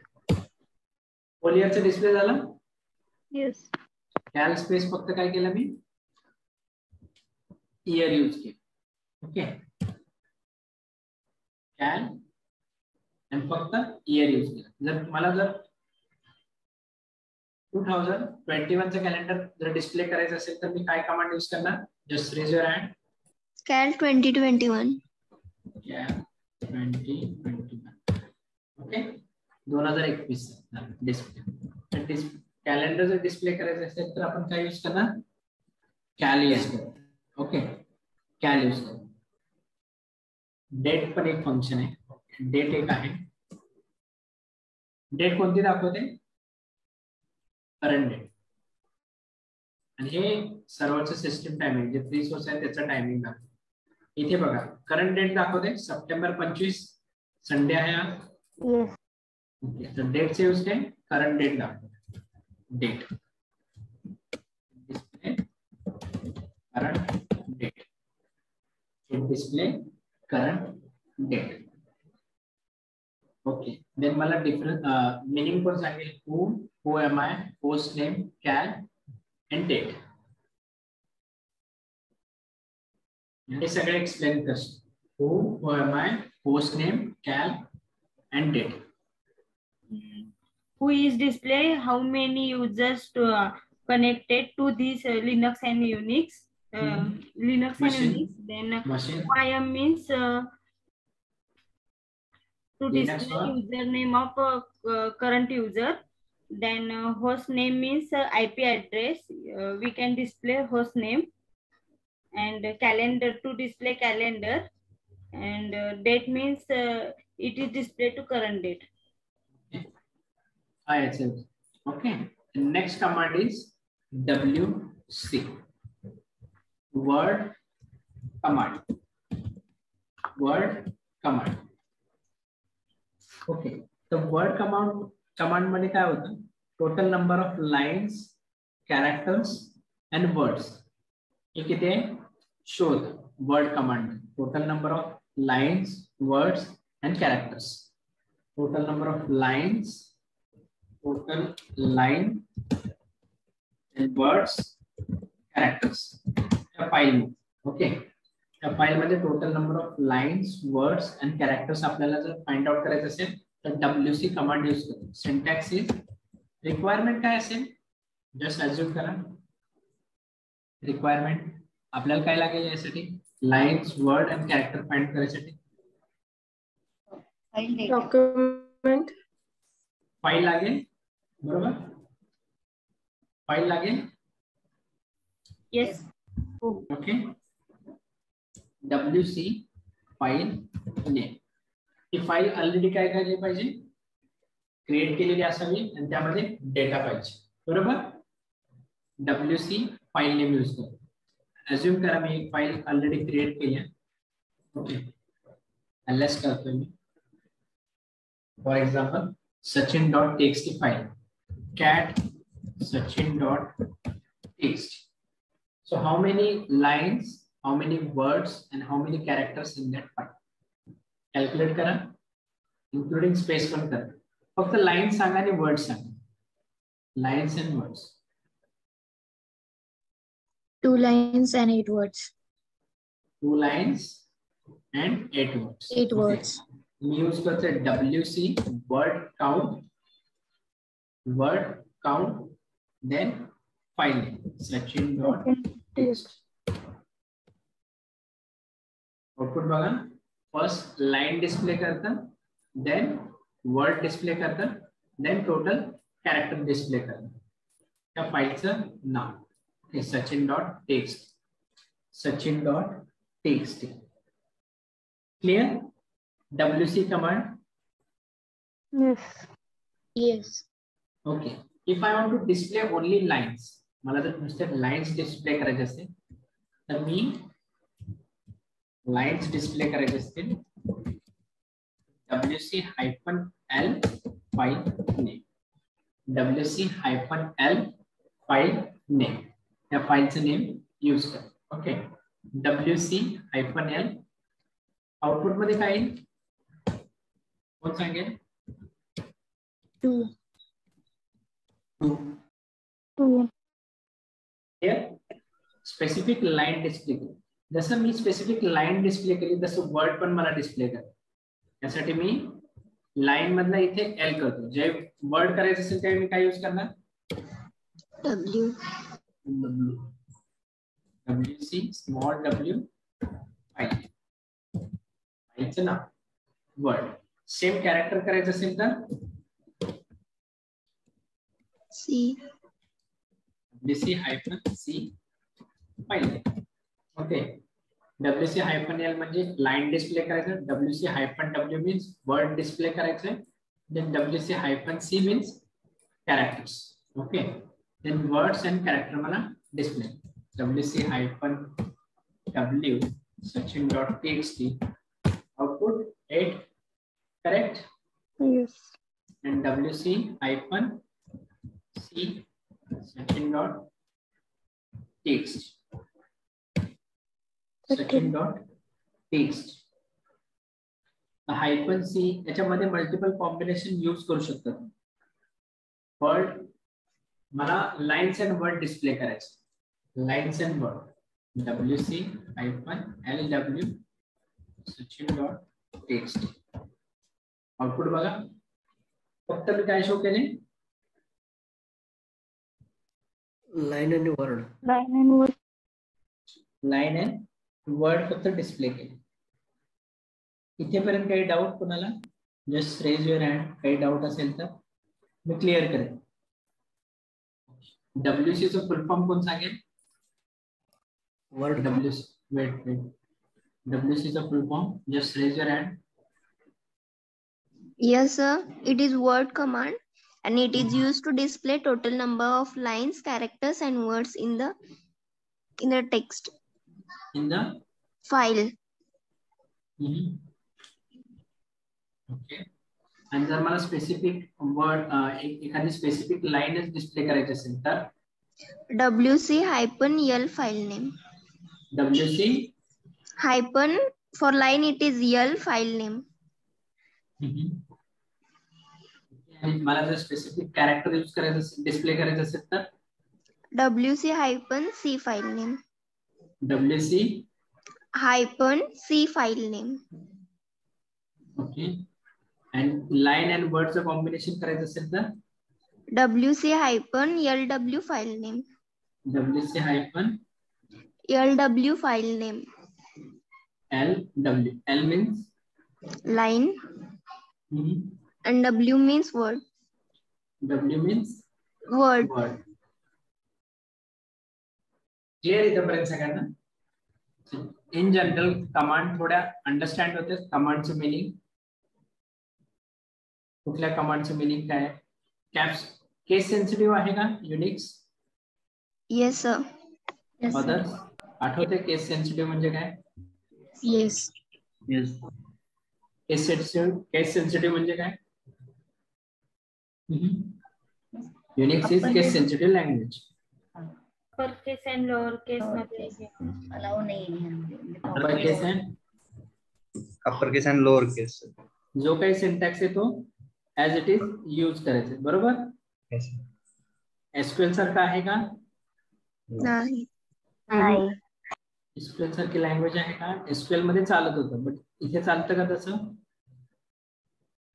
होल इयरचं डिस्प्ले झालं? येस. कॅल स्पेस फक्त काय केलं मी? इयर यूज केलं. ओके, कॅल आणि फक्त इयर यूज केलं. जर तुम्हाला जर 2021चं कॅलेंडर जर डिस्प्ले करायचं असेल तर मी काय कमांड यूज करणार? Just raise your hand. cal 2021. cal 2021. Okay, 2021 display. Calendar जर डिस्प्ले करायचं असेल तर आपण काय यूज करणार? कॅल यूज करू. ओके, कॅल यूज करू. डेट पण एक फंक्शन आहे. डेट एक आहे. डेट कोणती दाखवते? Current date. आणि हे सर्व्हरचं सिस्टम टायमिंग जे फ्री सोर्स आहे त्याचं टायमिंग दाखवते. इथे बघा करंट डेट दाखवते सप्टेंबर 25 संडे आहे आज. ओके, तर डेटचे यूज काय? करंट डेट दाखवते. Date display current date. Display current date. Okay, then मला डिफरंट मीनिंग पण सांगेल. who am I, host name, cal and date. हे सगळे एक्सप्लेन करतो. who am I, host name, cal and date. Who is display how many users connected to this Linux and Unix. Linux Machine. and Unix. Then Machine. YM means to Linux display or? username of current user. Then host name means IP address. We can display host name. And calendar to display calendar. And date means it is displayed to current date. Okay. The next command is WC. Word command. Word command. Okay. The word command मध्ये काय होतं? Total number of lines, characters and words. हे किती आहे? शोध. Word command total number of lines, words and characters. Total number of lines, total line and words, characters. त्या file. Okay, त्या file मध्ये total number of lines, words and characters आपल्याला जर find out करायचं असेल तर WC कमांड यूज करू. Syntax is requirement काय असेल? जस्ट अज्यूम करा. रिक्वायरमेंट आपल्याला काय लागेल यासाठी? Lines, word and character find करायसाठी डॉक्युमेंट फाइल लागेल. बरोबर, फाइल लागेल. Yes. Okay, WC file name. ही फाइल ऑलरेडी काय केली पाहिजे? क्रिएट केलेली असावी आणि त्यामध्ये डेटा पाहिजे. बरोबर, WC फाइल नेम यूज करू. अज्यूम करा मी एक फाइल ऑलरेडी क्रिएट केली आहे. ओके, एलएस करतोय मी. For example sachin.txt file. cat sachin.txt. So how many lines, how many words and how many characters in that file? Calculate करा, including space पण करा. फक्त lines सांगा आणि words Sanga. Lines and words. 2 lines and 8 words. 2 lines and 8 words. 8 words. Me use करते WC word count, then file name sachin.txt. Output बघा. First line display करता, then word display करता, then total character display करता. त्या फाईलचं नाव हे sachin.txt. sachin.txt. Clear? WC command. Yes. Okay. If I want to display only lines, मला जर नुसते lines display करायचे असतील तर मी लाइन्स डिस्प्ले करायचे असतील WC-L file name. WC-L file name. या फाईलचं नेम यूज कर. Okay, WC-L. आउटपुट मध्ये काय येईल? कोण सांगेल? 2. स्पेसिफिक लाइन डिस्प्ले केली. जसं मी स्पेसिफिक लाइन डिस्प्ले केली तसं वर्ड पण मला डिस्प्ले कर. त्यासाठी मी लाइन मधला इथे L करतो. जे वर्ड करायचं असेल त्यावेळी मी काय यूज करणार? W. WC small w file. फाईलचं नाव वर्ड. सेम कॅरेक्टर करायचं असेल तर C. WC-C file. Okay. WC-L म्हणजे लाईन डिस्प्ले करायचं. WC-W मीन्स वर्ड डिस्प्ले करायचं. Then WC-C means characters. Okay. Then words and character मला display. WC-W Sachin.txt output 8. Correct? Yes. And WC-C Sachin.txt. Sachin.txt. -C याच्यामध्ये multiple combination use करू शकतात. Word मला lines and word display करायचं. Lines and word WC-LW Sachin.txt. Output बघा. फक्त मी काय शो केले? लाईन आणि वर्ड. लाईन अँड वर्ड फक्त डिस्प्ले केले. इथेपर्यंत काही डाऊट कोणाला? Just raise your hand. काही डाऊट असेल तर मी क्लिअर करेन. WC चं फुल फॉर्म कोण सांगेल? वर्ड. वेट. WC चं full form just raise your hand. Yes, sir. It is word command and it is used to display total number of lines, characters and words in the text. In the file. Okay. आणि जर मला specific word एखादी specific लाईनच display करायची असेल तर WC-L file name. WC hyphen for line it is L file name. आणि मला जर स्पेसिफिक कॅरेक्टर यूज करायचं असेल, डिस्प्ले करायचं असेल तर WC-C file name. WC-C file name. Okay. and line and words combination करायचं असेल तर WC-LW file name. WC-LW file name. LW. L means line. And W means word. W means word. Clear इथपर्यंत सगळ्यांना? In general command थोड्या understand होते. कमांडचं meaning, कुठल्या कमांडचं meaning काय? Caps case sensitive आहे का युनिक्स? Yes sir. अदर्स आठवते case sensitive म्हणजे काय? येस. केस सेन्सिटिव्ह म्हणजे काय? Unix is case sensitive language. Upper case and lower case मध्ये अलाउ नाही. Upper case and lower case. जो काही सिंटॅक्स आहे तो ऍज इट इज यूज करायचं. बरोबर? एसक्यूएल सारखा आहे का? नाही. एसक्यूएल सारखी लँग्वेज आहे का? एसक्यूएल मध्ये चालत होतं, बट इथे चालतं का तसं?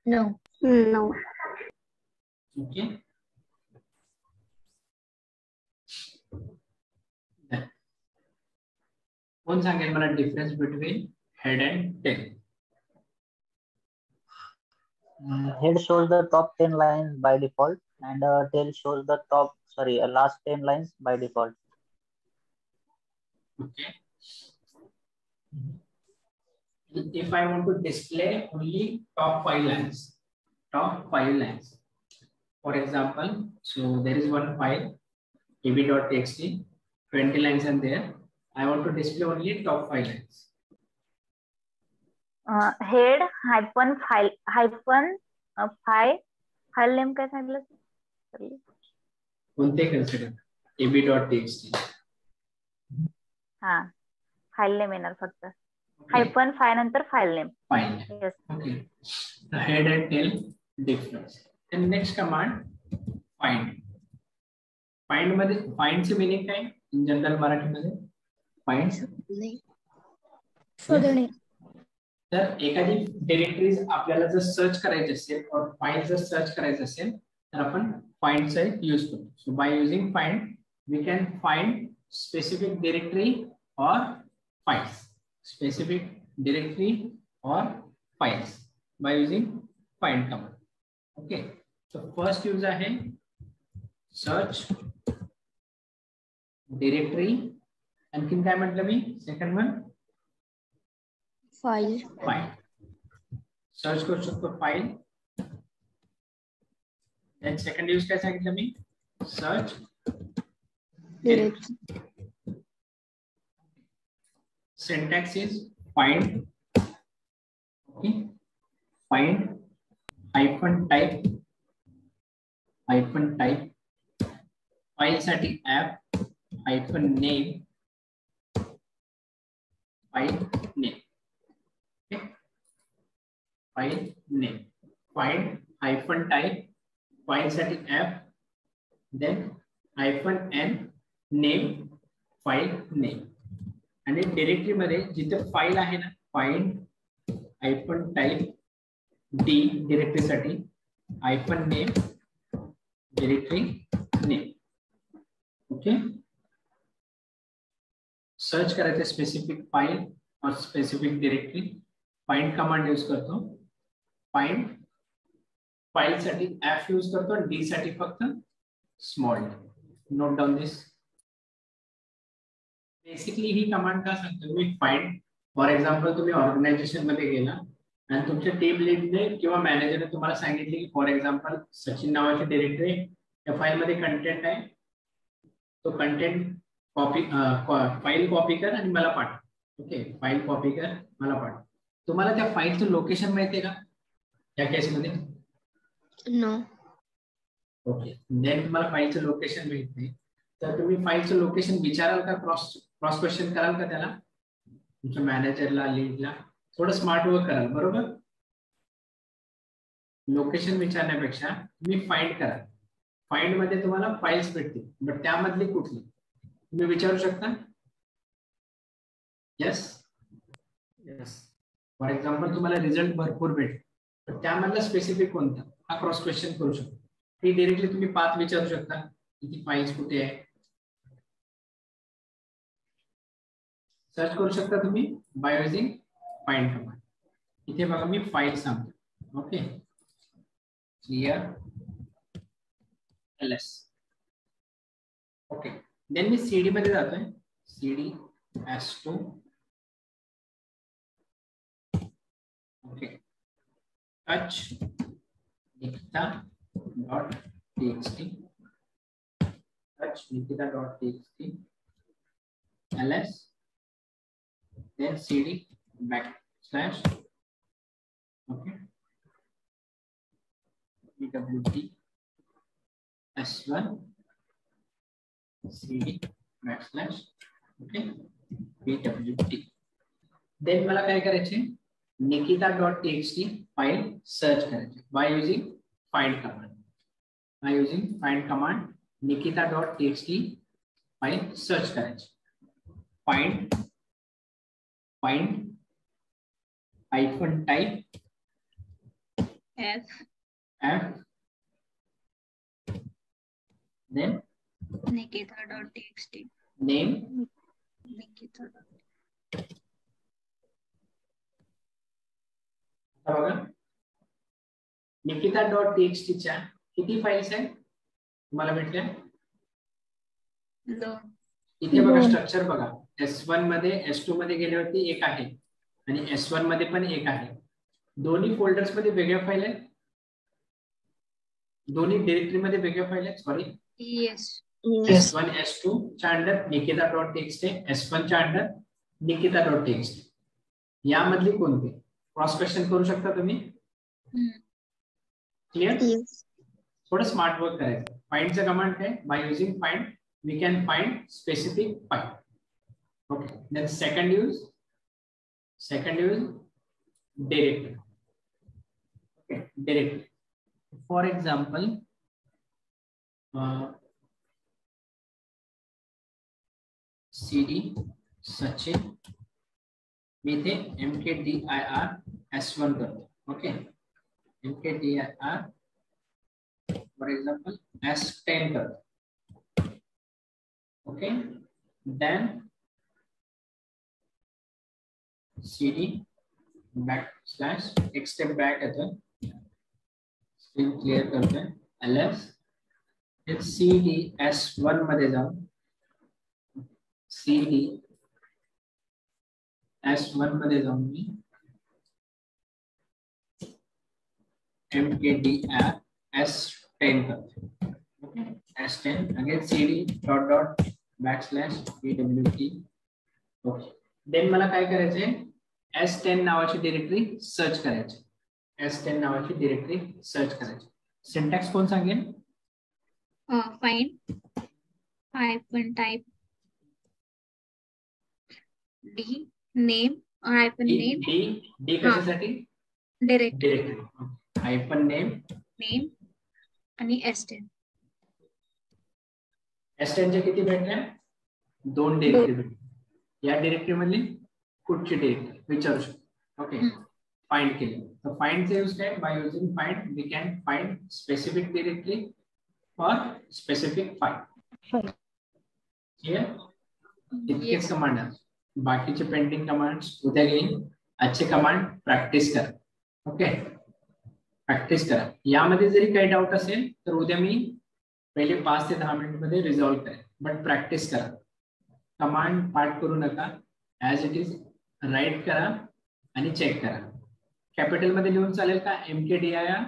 नो. ओके. कोण सांगेल मला difference between head and tail? Head shows the top 10 lines by default, and tail shows the last 10 lines by default. Okay. If I want to display only top 5 lines, for example, so there is one file ab.txt, 20 lines and there. I want to display only top 5 lines. Head hyphen file name काय सांगितलं? कोणते consider? ab.txt. हा, file name येणार फक्त. Hyphen फाय नंतर file name. Yes. Okay. The head and tail difference. Then next command find. Find मध्ये find चे meaning काय? In general मराठीमध्ये find शोधणे. तर एखादी डिरेक्टरीज आपल्याला जर सर्च करायची असेल और फाईल जर सर्च करायचं असेल तर आपण फाइंडचा एक यूज करतो. So by using find we can find specific directory और फाइल्स. स्पेसिफिक डिरेक्टरी और files by using find command. Okay. So first use आहे सर्च डिरेक्टरी. आणखीन काय म्हटलं मी? Second one file. File. Search करू शकतो फाइल. देन सेकंड यूज काय सांगितलं मी? Search directory. syntax is find. Okay, find hyphen type file साठी app hyphen name file name. Okay, file name. Find hyphen type file साठी app, then hyphen n name file name. आणि directory मध्ये जिथे file आहे ना, find hyphen type D directory साठी, hyphen name directory name. Okay. Search करायचं specific file और specific directory. Find command use करतो. फाइंड फाइल साठी एफ यूज करतो, डी साठी फक्त small. Note down this. Basically ही कमांड का सांगतो मी? फाइंड फॉर एक्झाम्पल तुम्ही ऑर्गनायझेशन मध्ये गेला आणि तुमच्या टीम लीडने किंवा मॅनेजरने तुम्हाला सांगितले की फॉर एक्झाम्पल सचिन नावाची डिरेक्टरी त्या फाईल मध्ये कंटेंट आहे, तो कंटेंट कॉपी फाईल कॉपी कर आणि मला पाठव. ओके, फाईल कॉपी कर मला पाठव. तुम्हाला त्या फाईलचं लोकेशन माहितीये का या केसमध्ये? नो. ओके. देन तुम्हाला फाईलचं लोकेशन माहित नाही तर तुम्ही फाईलचं लोकेशन विचाराल का? क्रॉस क्वेश्चन कराल का त्याला? तुमच्या मॅनेजरला, लीडला थोडं स्मार्ट वर्क कराल, बरोबर? लोकेशन विचारण्यापेक्षा तुम्ही फाइंड करा. फाइंड मध्ये तुम्हाला फाइल्स भेटतील, बट त्यामधली कुठली तुम्ही विचारू शकता. Yes yes. फॉर एक्झाम्पल तुम्हाला रिझल्ट भरपूर भेटेल, तर त्यामधला स्पेसिफिक कोणता हा क्रॉस क्वेश्चन करू शकता. ती डिरेक्टली तुम्ही पाथ विचारू शकता, किती फाइल्स कुठे आहे सर्च करू शकता तुम्ही बाय युजिंग फाइंड कमांड. इथे बघा मी फाइल सांगतो. Okay, clear ls. Okay, than me cd मध्ये जातोय. cd s2. Okay, touch nikita.txt, touch nikita.txt, ls, then cd backslash, okay, pwd s1 cd backslash, okay, pwd. then मला काय करायचे? nikita.txt file search करायची by using find command. By using find command nikita.txt file search करायची. Find hyphen type f then nikita.txt name बघा. nikita.txt च्या किती files आहेत तुम्हाला भेटल्या? इथे बघा स्ट्रक्चर बघा. S1 मध्ये S2 मध्ये गेल्यावरती एक आहे आणि S1 मध्ये पण एक आहे. दोन्ही फोल्डर्स मध्ये वेगळ्या फाईल आहेत, दोन्ही डिरेक्टरी मध्ये वेगळ्या फाईल आहेत. सॉरी, S1 S2 च्या अंडर nikita.txt आहे, S1 च्या अंडर nikita.txt. यामधली कोणती क्रॉस क्वेश्चन करू शकता तुम्ही. क्लियर? थोडं स्मार्ट वर्क करायचं. फाइंडचं कमांड काय? By using find we can find specific file. Okay, then second use directory. Okay, directory. For example, cd Sachin मी इथे mkdir s1 करतो. Okay, mkdir for example S10 करतो. Okay, then CD backslash एक step back येतोय, screen clear करतोय, ls CD S1 मध्ये जाऊन CD S1 मध्ये जाऊन मी mkdir S10 करतो. Okay, S10 again CD dot dot backslash pwt. Okay, then मला काय करायचंय, S10 नावाची डिरेक्टरी सर्च करायची. S10 नावाची डिरेक्टरी सर्च करायची. सिंटॅक्स कोण सांगेल? find hyphen type d name hyphen name d कशासाठी? directory hyphen name आणि S10. S10 चे किती भेटल्या? 2 डिरेक्टरी भेटल्या. या डिरेक्टरी मधली कुठची डिरेक्टरी विचारू शकतो. ओके, फाइंड केली तर फाइंड चे यूज काय? By using find we can find specific directory for specific file. Clear? इतकेच कमांड आहेत. बाकीचे पेंडिंग कमांड्स उद्या घेईन. आजचे कमांड प्रॅक्टिस करा. ओके, प्रॅक्टिस करा. यामध्ये जरी काही डाऊट असेल तर उद्या मी पहिले 5 ते 10 मिनिट मध्ये रिझॉल्व्ह करेन, बट प्रॅक्टिस करा. कमांड पाठ करू नका, ऍज इट इज राईट करा आणि चेक करा. कॅपिटल मध्ये लिहून चालेल का? mkdir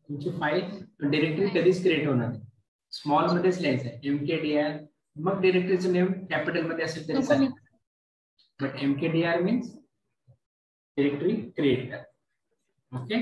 तुमची फाईल डिरेक्टरी कधीच क्रिएट होणार नाही. स्मॉल मध्येच लिहायचं आहे mkdir, मग डिरेक्टरीचं नेम कॅपिटल मध्ये असेल तरी चालेल, but mkdir means directory create करा. ओके.